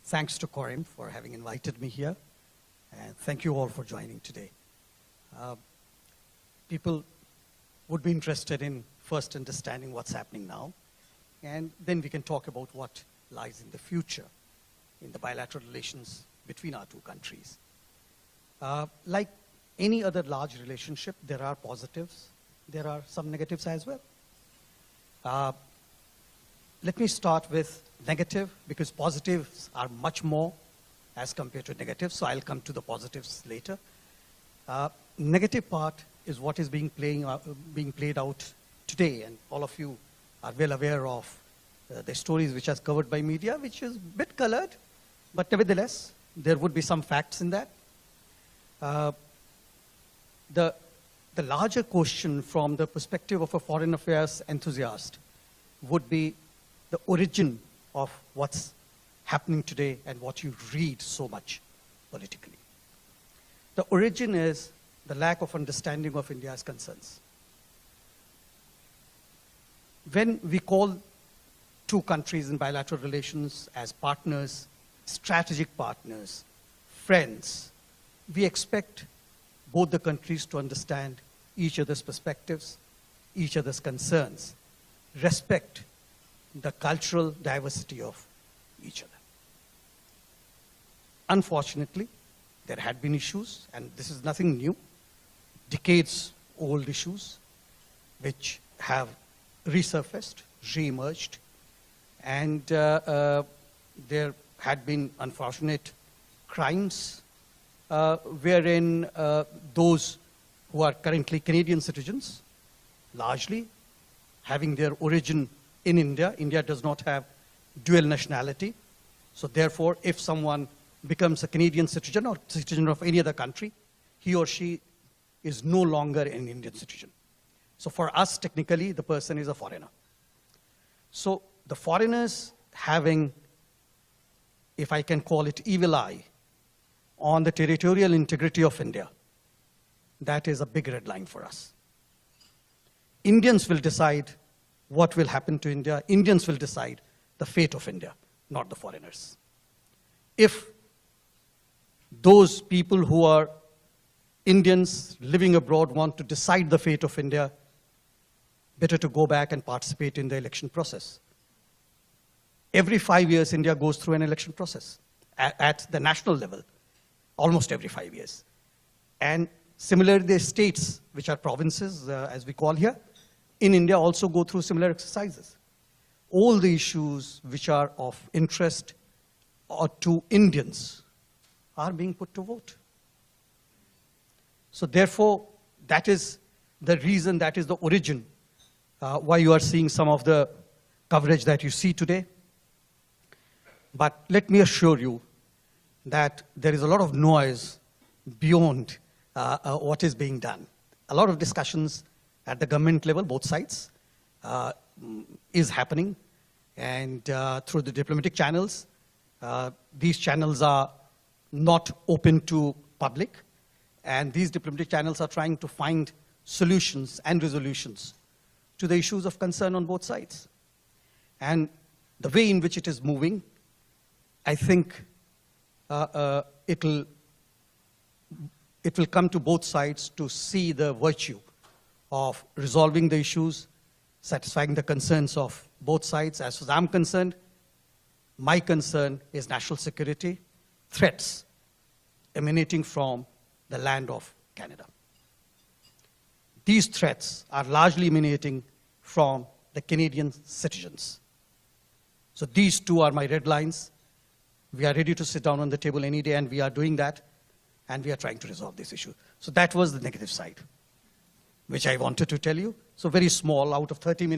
Thanks to Corim for having invited me here, and thank you all for joining today. People would be interested in first understanding what's happening now, and then we can talk about what lies in the future in the bilateral relations between our two countries. Like any other large relationship, there are positives, there are some negatives as well. Let me start with negative, because positives are much more as compared to negatives, so I'll come to the positives later. Negative part is what is being played out today, and all of you are well aware of the stories which are covered by media, which is a bit colored, but nevertheless, there would be some facts in that. The larger question from the perspective of a foreign affairs enthusiast would be the origin of what's happening today and what you read so much politically. The origin is the lack of understanding of India's concerns. When we call two countries in bilateral relations as partners, strategic partners, friends, we expect both the countries to understand each other's perspectives, each other's concerns, respect the cultural diversity of each other. Unfortunately, there had been issues, and this is nothing new, decades-old issues, which have resurfaced, re-emerged, and there had been unfortunate crimes wherein those who are currently Canadian citizens, largely having their origin in India. India does not have dual nationality. So therefore, if someone becomes a Canadian citizen or citizen of any other country, he or she is no longer an Indian citizen. So for us, technically, the person is a foreigner. So the foreigners having, if I can call it, evil eye on the territorial integrity of India, that is a big red line for us. Indians will decide what will happen to India. Indians will decide the fate of India, not the foreigners. If those people who are Indians living abroad want to decide the fate of India, better to go back and participate in the election process. Every 5 years, India goes through an election process at the national level, almost every 5 years. And similarly, the states, which are provinces, as we call here, in India also go through similar exercises. All the issues which are of interest to Indians are being put to vote. So therefore, that is the reason, that is the origin why you are seeing some of the coverage that you see today. But let me assure you that there is a lot of noise beyond what is being done. A lot of discussions at the government level, both sides, is happening. And through the diplomatic channels, these channels are not open to public. And these diplomatic channels are trying to find solutions and resolutions to the issues of concern on both sides. And the way in which it is moving, I think it will come to both sides to see the virtue of resolving the issues, satisfying the concerns of both sides. As far as I'm concerned, my concern is national security, threats emanating from the land of Canada. These threats are largely emanating from the Canadian citizens. So these two are my red lines. We are ready to sit down on the table any day, and we are doing that, and we are trying to resolve this issue. So that was the negative side, which I wanted to tell you. So very small, out of 30 minutes.